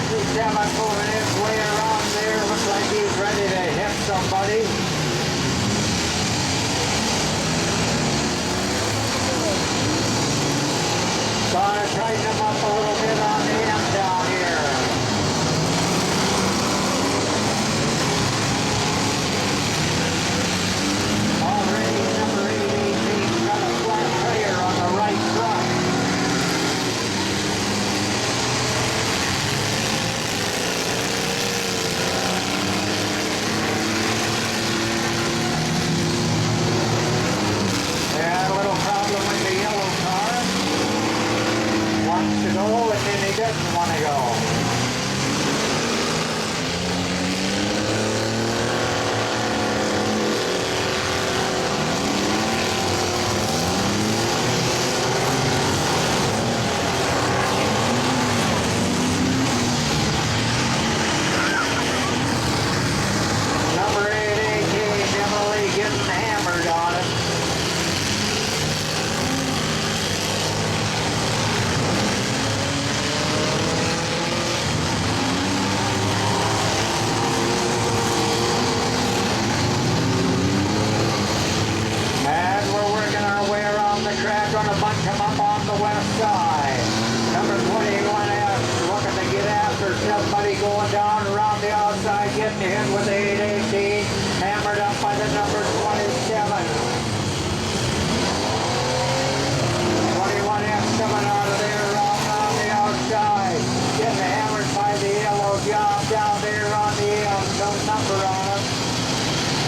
27 moving his way around there. Looks like he's ready to hit somebody. Gonna tighten him up a little bit on the end down here. Already number 818 got a flat tire on the right front. Yeah, a little problem with the yellow car. Wants to go and then he doesn't want to go. Number 818 definitely getting hammered on it. And we're working our way around the track, gonna bunch them up on the west side. Number 21F looking to get after somebody going down around the outside, getting hit with the 818, hammered up by the number 27. 21F coming out of there around the outside, getting hammered by the yellow job down there on the end, no number on it.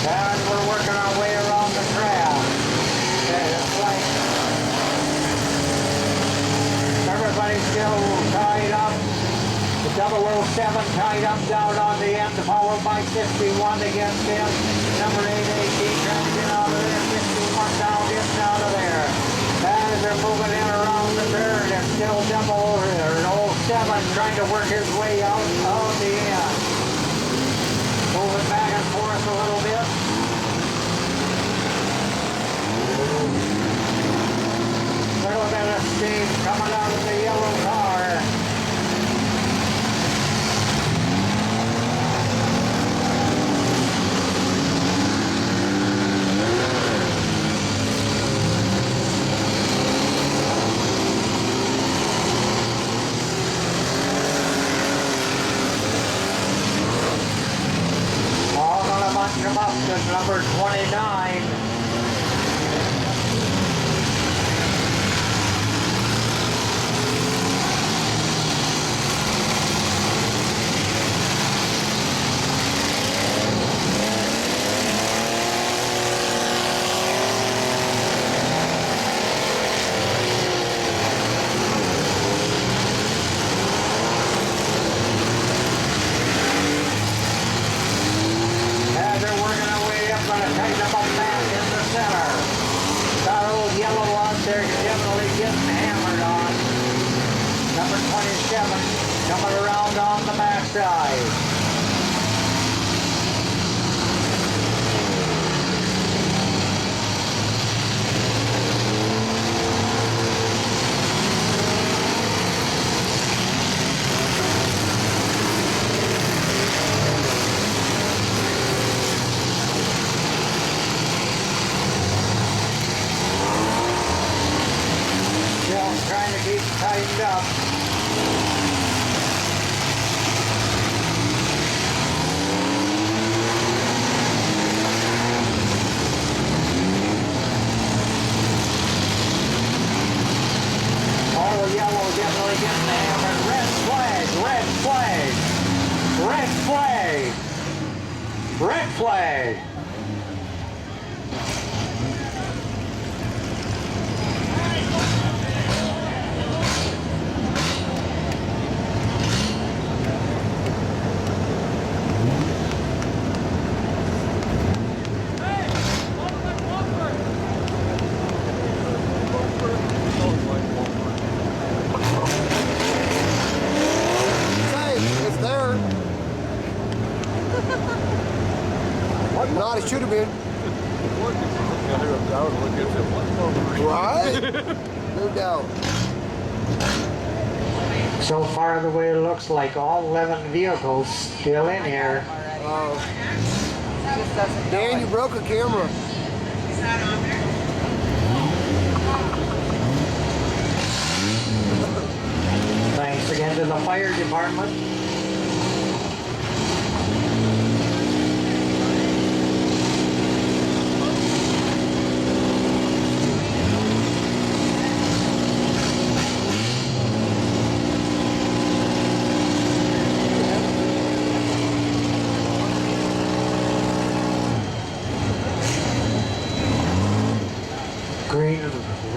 And we're working our way around the track. It's like everybody's still tied up. The 007 tied up down on the end, followed by 61 against him. Number 818 trying to get out of there. 61 down, getting out of there. As they're moving in around the turn, it's still 007 trying to work his way out of the end. Moving back and forth a little bit. Little bit of steam coming out of the yellow car. All gonna bunch them up to number 29. As they're working their way up, gonna tighten them up back in the center. That old yellow out there definitely getting hammered on. Number 27 coming around on the backside. Still trying to keep tightened up. All the yellow definitely getting hammered. Red flag, red flag, red flag, red flag. Not, it should have been. Right? No doubt. So far, the way it looks like all 11 vehicles still in here. Dan, you broke a camera. Thanks again to the fire department.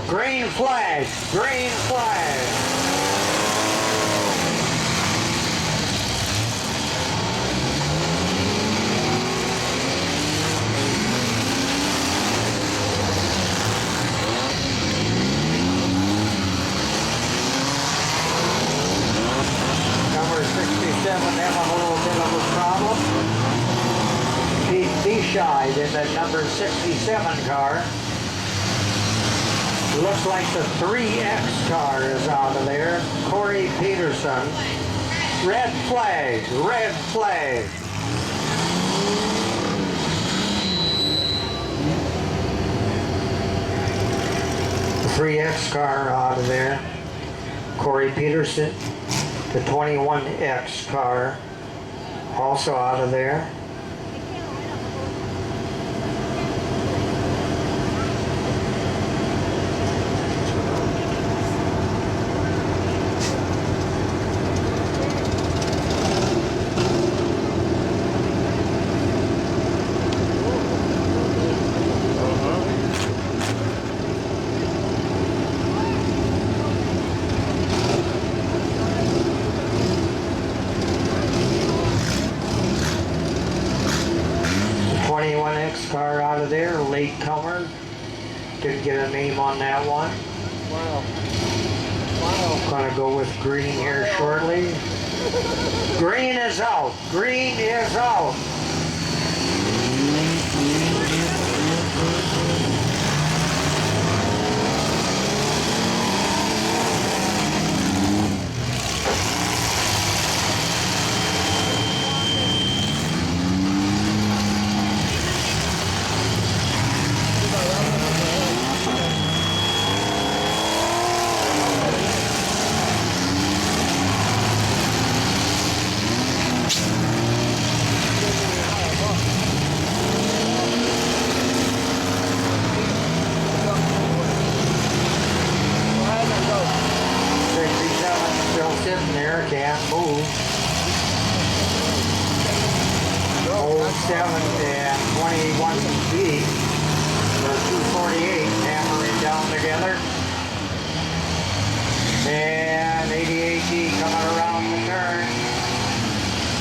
Green flag, green flag. Number 67 having a little bit of a problem. Pete Bescheid in the number 67 car. Looks like the 3X car is out of there. Corey Peterson. Red flag, red flag. The 3X car out of there. Corey Peterson. The 21X car also out of there. Car out of there, late comer. Didn't get a name on that one. Wow. Gonna go with green here shortly. Green is out. Green is out. Sitting there, can't move. 07 and 21 feet, or 248, hammering down together. And 88D coming around the turn,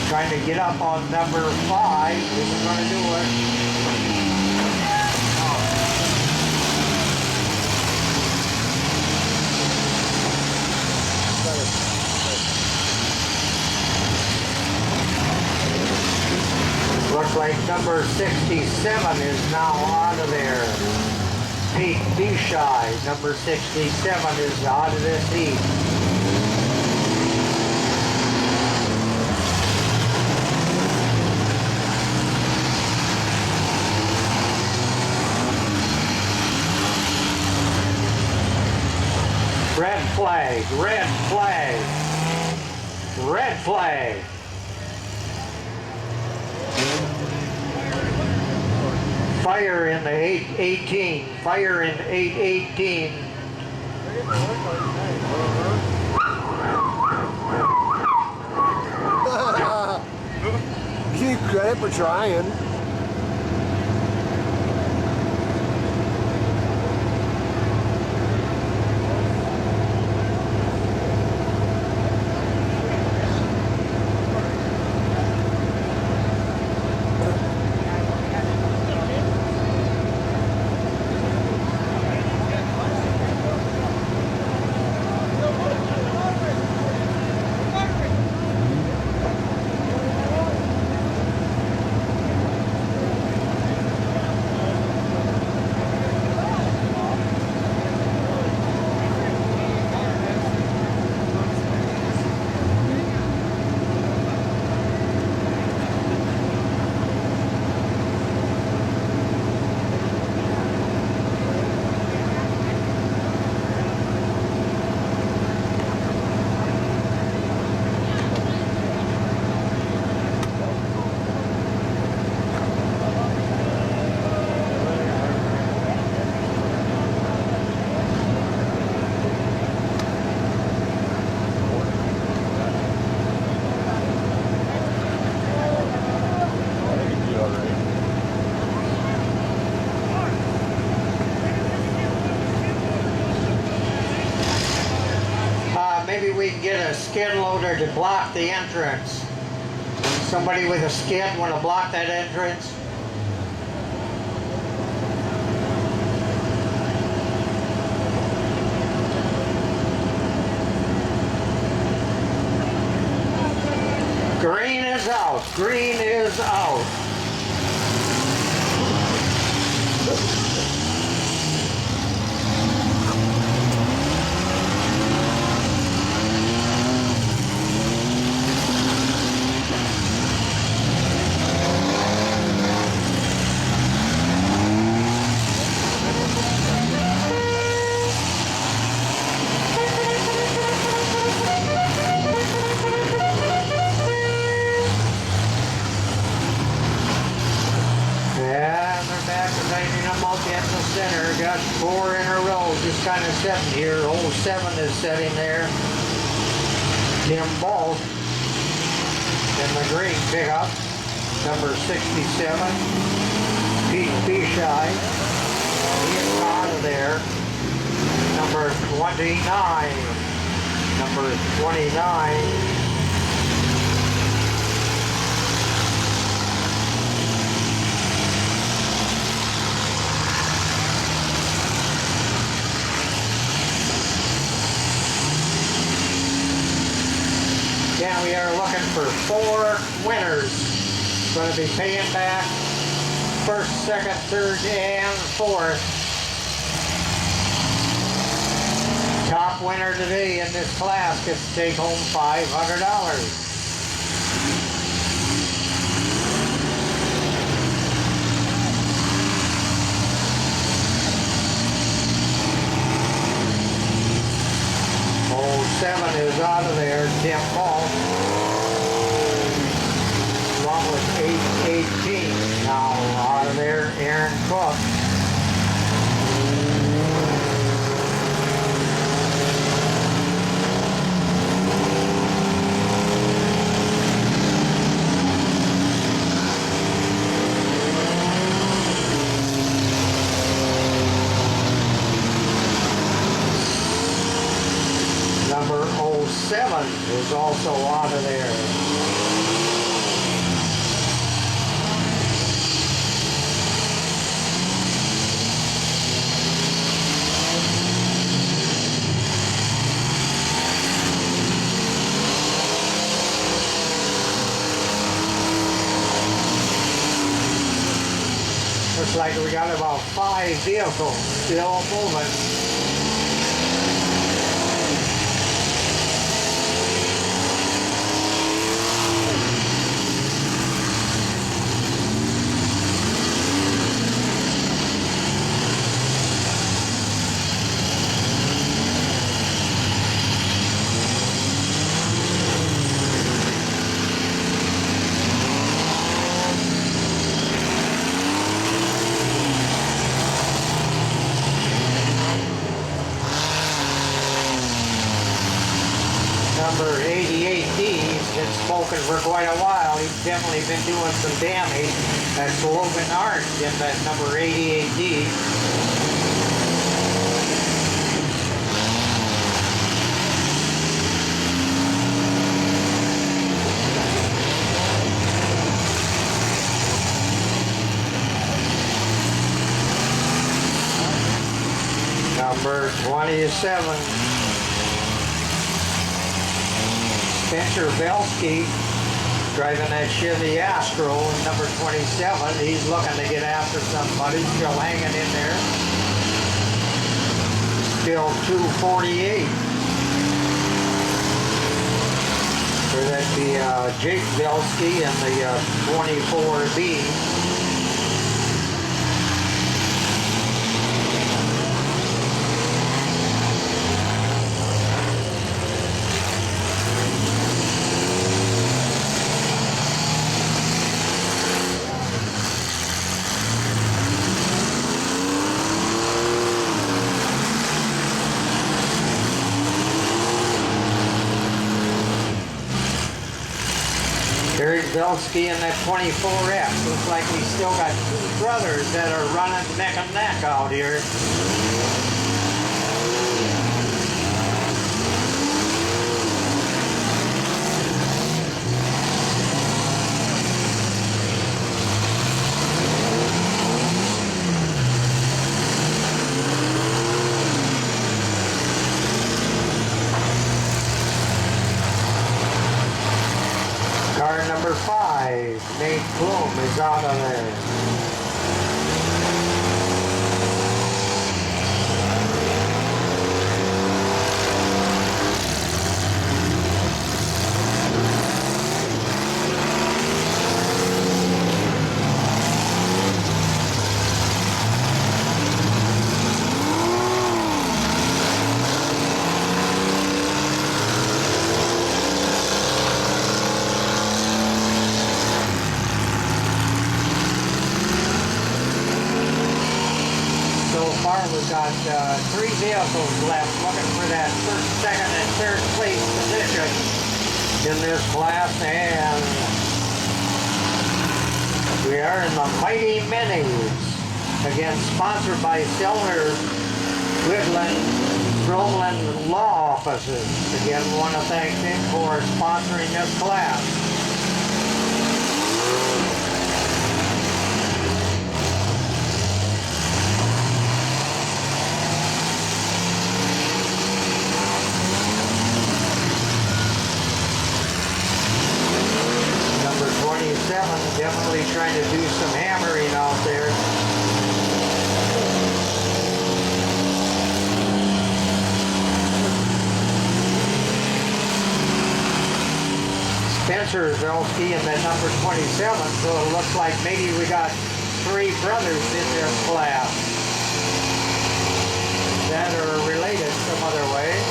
trying to get up on number 5. Isn't going to do it. Looks like number 67 is now out of there. Pete Bescheid, number 67 is out of this heat. Red flag, red flag, red flag. Fire in the 818, fire in 818. Give you credit for trying. skid loader to block the entrance. Somebody with a skid want to block that entrance? Green is out. Green is out. Yeah, they're back to tightening them up in the center. Got 4 in a row just kind of sitting here. Old 7 is sitting there. Tim Ball in the green pickup. Number 67. Pete Fisheye. He's out of there. Number 29. Number 29. Yeah, we are looking for 4 winners. Going to be paying back first, second, third, and fourth. Top winner today in this class gets to take home $500. Old 7 is out of there, Tim Ball. Along with 818 now out of there, Aaron Cook. Number 07 is also out of there. Looks like we got about 5 vehicles still moving. Number 88D, he's been smoking for quite a while. He's definitely been doing some damage. That's Logan Arndt in that number 88D. Number 27. Spencer Belsky driving that Chevy Astro, number 27. He's looking to get after somebody, still hanging in there. Still 248. Or that'd be Jake Belsky and the 24B. There's Belsky in that 24F. Looks like we still got 2 brothers that are running neck and neck out here. Car number 5, Nate Bloom, is out of there. So far, we've got 3 vehicles left looking for that first, second, and third place position in this class, and we are in the Mighty Minis. Again, sponsored by Selner, Woodland, Drumlin Law Offices. Again, we want to thank them for sponsoring this class. Number 27, definitely trying to do some hammering out there. Spencer Zelsky in that number 27, so it looks like maybe we got 3 brothers in this class that are related some other way.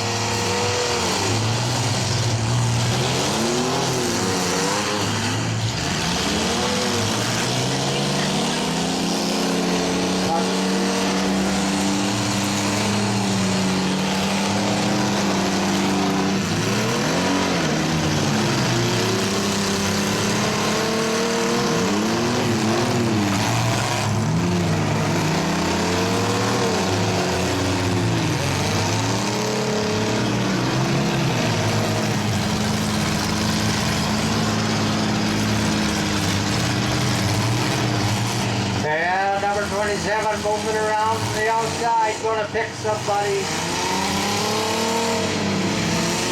And number 27 moving around the outside, going to pick somebody.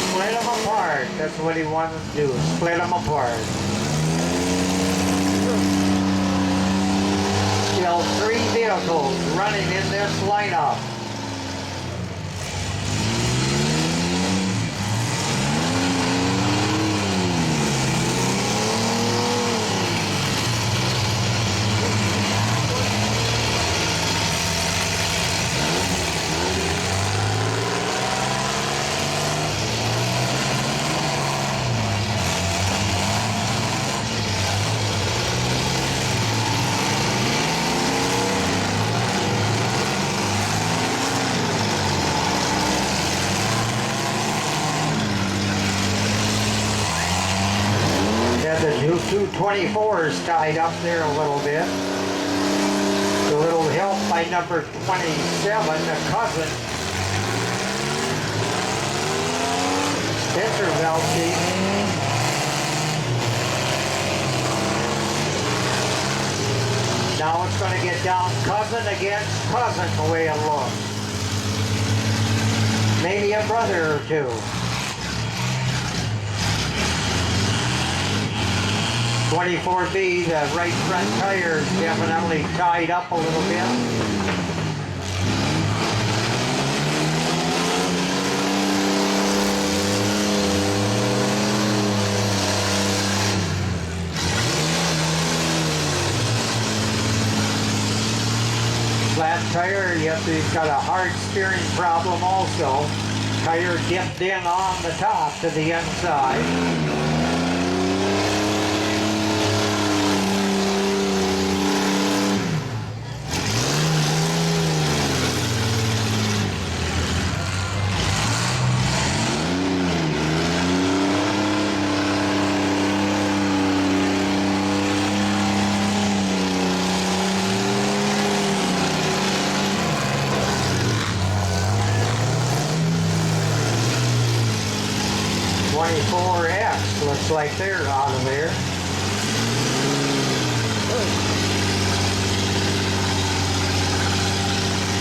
Split them apart. That's what he wanted to do, split them apart. Still 3 vehicles running in this lineup. Had the new 224s tied up there a little bit. A little help by number 27, the cousin. Spencer Zelsky. Now it's going to get down cousin against cousin the way it looks. Maybe a brother or two. 24B, the right front tire is definitely tied up a little bit. Flat tire, yep, he's got a hard steering problem also. Tire dipped in on the top to the inside. X looks like they're out of there.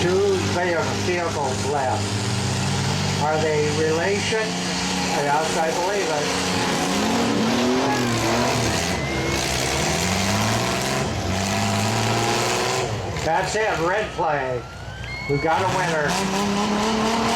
Two vehicles left. Are they relation? Yes, I believe it. That's it, red flag. We've got a winner.